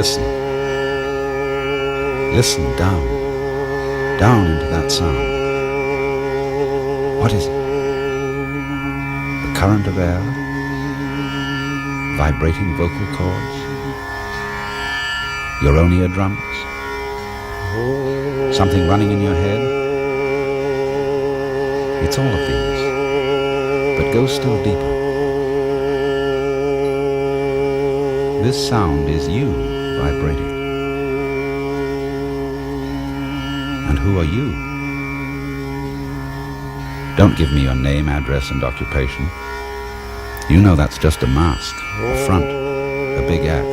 Listen. Listen down. Down into that sound. What is it? The current of air? Vibrating vocal cords? Your own eardrums? Something running in your head? It's all of these. But go still deeper. This sound is you vibrating. And who are you? Don't give me your name, address, and occupation. You know that's just a mask, a front, a big act.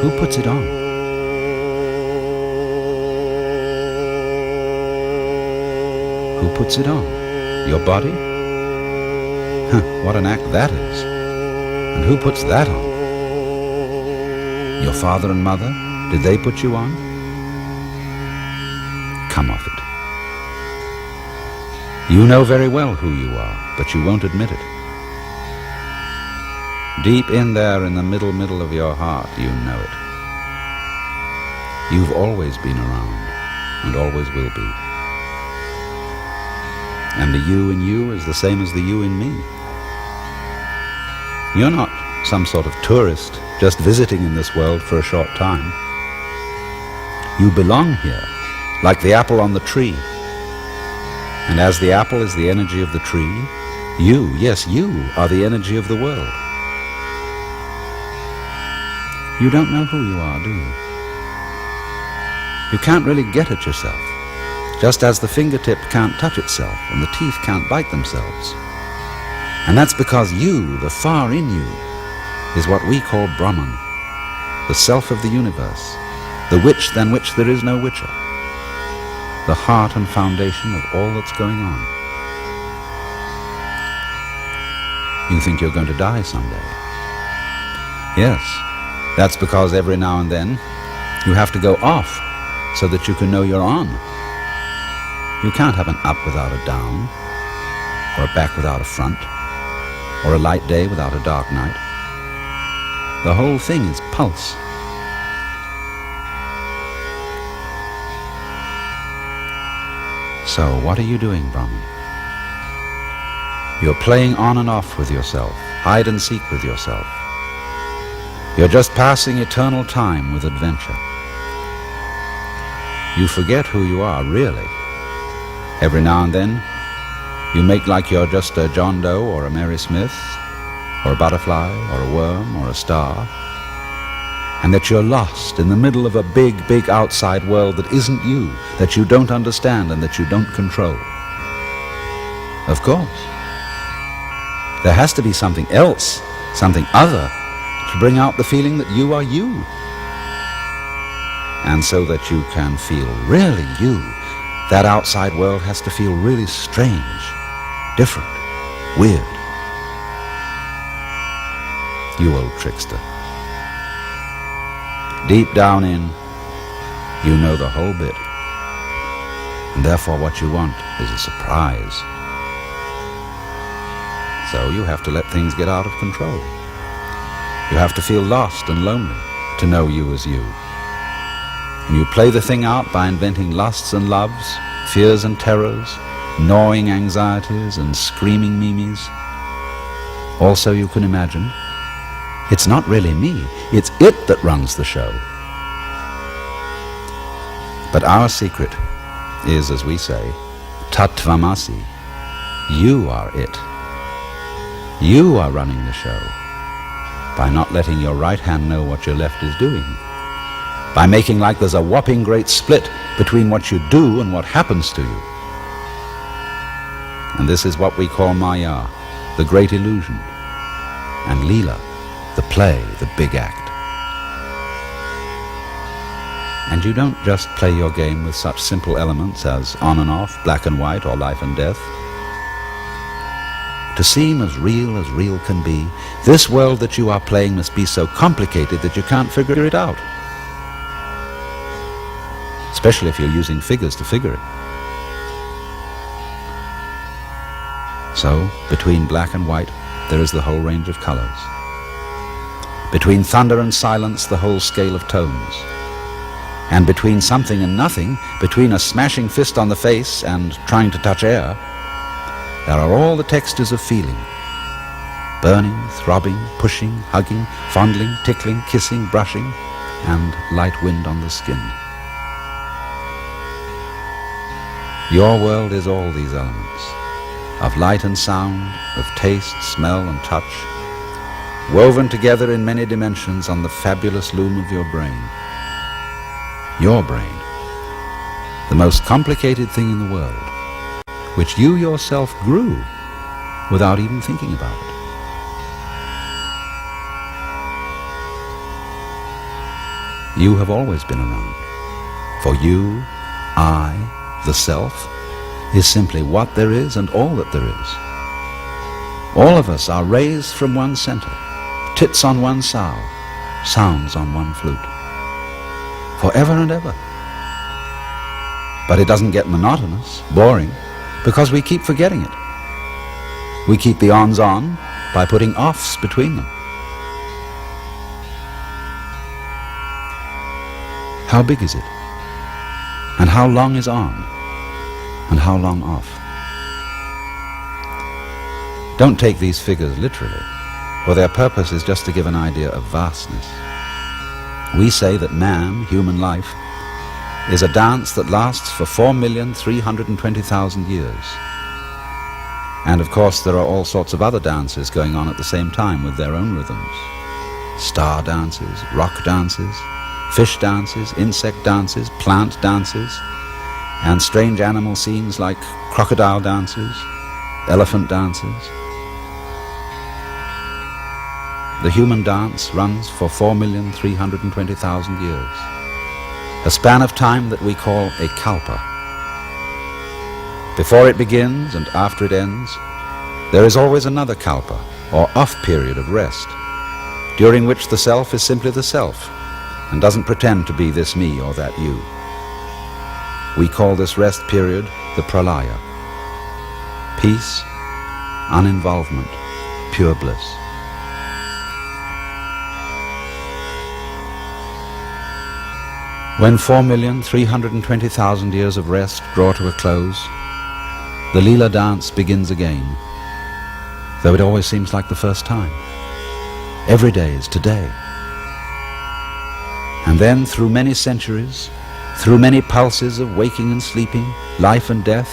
Who puts it on? Who puts it on? Your body? What an act that is. And who puts that on? Your father and mother? Did they put you on? Come off it. You know very well who you are, but you won't admit it. Deep in there in the middle of your heart, you know it. You've always been around, and always will be. And the you in you is the same as the you in me. You're not some sort of tourist just visiting in this world for a short time. You belong here, like the apple on the tree. And as the apple is the energy of the tree, you, yes, you are the energy of the world. You don't know who you are, do you? You can't really get at yourself, just as the fingertip can't touch itself and the teeth can't bite themselves. And that's because you, the far in you, is what we call Brahman, the self of the universe, the which than which there is no whicher, the heart and foundation of all that's going on. You think you're going to die someday. Yes, that's because every now and then you have to go off so that you can know you're on. You can't have an up without a down, or a back without a front, or a light day without a dark night. The whole thing is pulse. So what are you doing, Brahman? You're playing on and off with yourself, hide and seek with yourself. You're just passing eternal time with adventure. You forget who you are, really. Every now and then, you make like you're just a John Doe or a Mary Smith, or a butterfly, or a worm, or a star, and that you're lost in the middle of a big, big outside world that isn't you, that you don't understand and that you don't control. Of course. There has to be something else, something other, to bring out the feeling that you are you. And so that you can feel really you, that outside world has to feel really strange, different, weird. You old trickster. Deep down in, you know the whole bit. And therefore what you want is a surprise. So you have to let things get out of control. You have to feel lost and lonely to know you as you. And you play the thing out by inventing lusts and loves, fears and terrors, gnawing anxieties and screaming mimes. Also, you can imagine, it's not really me, it's it that runs the show. But our secret is, as we say, Tattvamasi. You are it. You are running the show by not letting your right hand know what your left is doing, by making like there's a whopping great split between what you do and what happens to you. And this is what we call Maya, the great illusion, and Leela, the play, the big act. And you don't just play your game with such simple elements as on and off, black and white, or life and death. To seem as real can be, this world that you are playing must be so complicated that you can't figure it out. Especially if you're using figures to figure it. So, between black and white, there is the whole range of colors. Between thunder and silence, the whole scale of tones. And between something and nothing, between a smashing fist on the face and trying to touch air, there are all the textures of feeling. Burning, throbbing, pushing, hugging, fondling, tickling, kissing, brushing, and light wind on the skin. Your world is all these elements, of light and sound, of taste, smell, and touch, woven together in many dimensions on the fabulous loom of your brain. Your brain, the most complicated thing in the world, which you yourself grew without even thinking about it. You have always been around. For you, I, the self, is simply what there is and all that there is. All of us are rays from one center, tits on one sow, sounds on one flute. Forever and ever. But it doesn't get monotonous, boring, because we keep forgetting it. We keep the ons on by putting offs between them. How big is it? And how long is on? And how long off? Don't take these figures literally, for their purpose is just to give an idea of vastness. We say that man, human life, is a dance that lasts for 4,320,000 years. And of course there are all sorts of other dances going on at the same time with their own rhythms. Star dances, rock dances, fish dances, insect dances, plant dances, and strange animal scenes like crocodile dances, elephant dances. The human dance runs for 4,320,000 years, a span of time that we call a kalpa. Before it begins and after it ends, there is always another kalpa, or off period of rest, during which the self is simply the self, and doesn't pretend to be this me or that you. We call this rest period the pralaya. Peace, uninvolvement, pure bliss. When 4,320,000 years of rest draw to a close, the Leela dance begins again, though it always seems like the first time. Every day is today. And then through many centuries, through many pulses of waking and sleeping, life and death,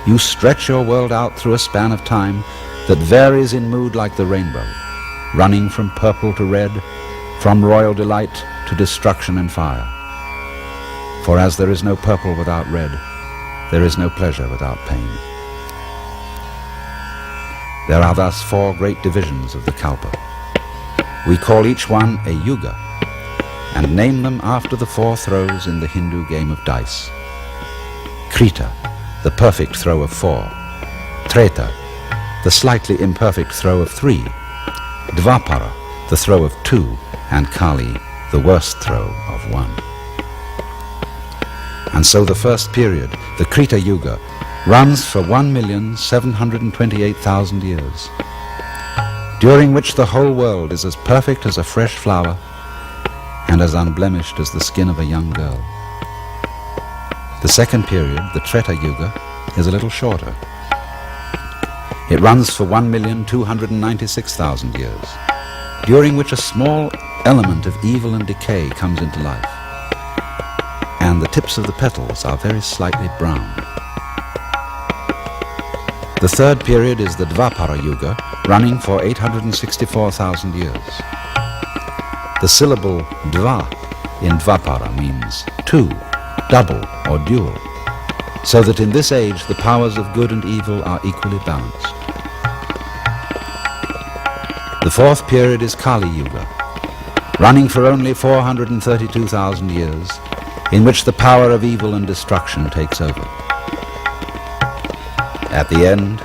you stretch your world out through a span of time that varies in mood like the rainbow, running from purple to red, from royal delight to destruction and fire. For as there is no purple without red, there is no pleasure without pain. There are thus 4 great divisions of the kalpa. We call each one a yuga, and name them after the 4 throws in the Hindu game of dice. Krita, the perfect throw of 4. Treta, the slightly imperfect throw of 3. Dvapara, the throw of 2. And Kali, the worst throw of 1. And so the first period, the Krita Yuga, runs for 1,728,000 years, during which the whole world is as perfect as a fresh flower and as unblemished as the skin of a young girl. The second period, the Treta Yuga, is a little shorter. It runs for 1,296,000 years, during which a small element of evil and decay comes into life, and the tips of the petals are very slightly brown. The third period is the Dvapara Yuga, running for 864,000 years. The syllable Dva in Dvapara means 2, double or dual, so that in this age the powers of good and evil are equally balanced. The fourth period is Kali Yuga, running for only 432,000 years, in which the power of evil and destruction takes over. At the end,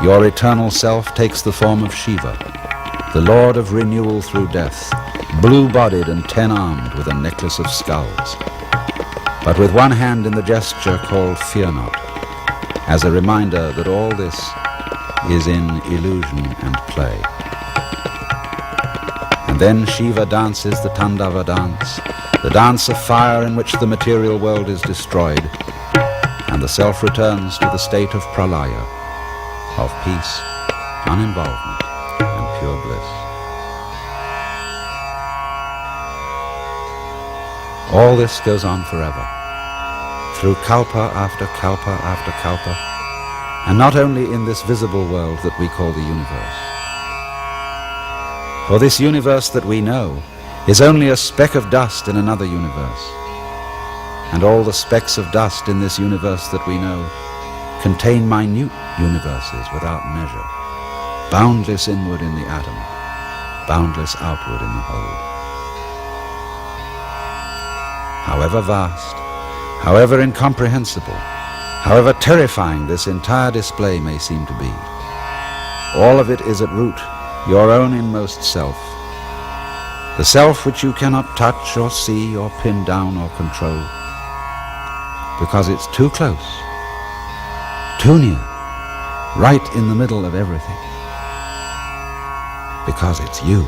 your eternal self takes the form of Shiva, the Lord of renewal through death, blue-bodied and 10-armed with a necklace of skulls, but with one hand in the gesture called Fear Not, as a reminder that all this is in illusion and play. And And then Shiva dances the Tandava dance, the dance of fire in which the material world is destroyed, and the self returns to the state of pralaya, of peace, uninvolvement, and pure bliss. All this goes on forever, through kalpa after kalpa after kalpa, and not only in this visible world that we call the universe. For this universe that we know is only a speck of dust in another universe, and all the specks of dust in this universe that we know contain minute universes without measure, boundless inward in the atom, boundless outward in the whole. However vast, however incomprehensible, however terrifying this entire display may seem to be, all of it is at root your own inmost self, the self which you cannot touch or see or pin down or control, because it's too close, too near, right in the middle of everything, because it's you.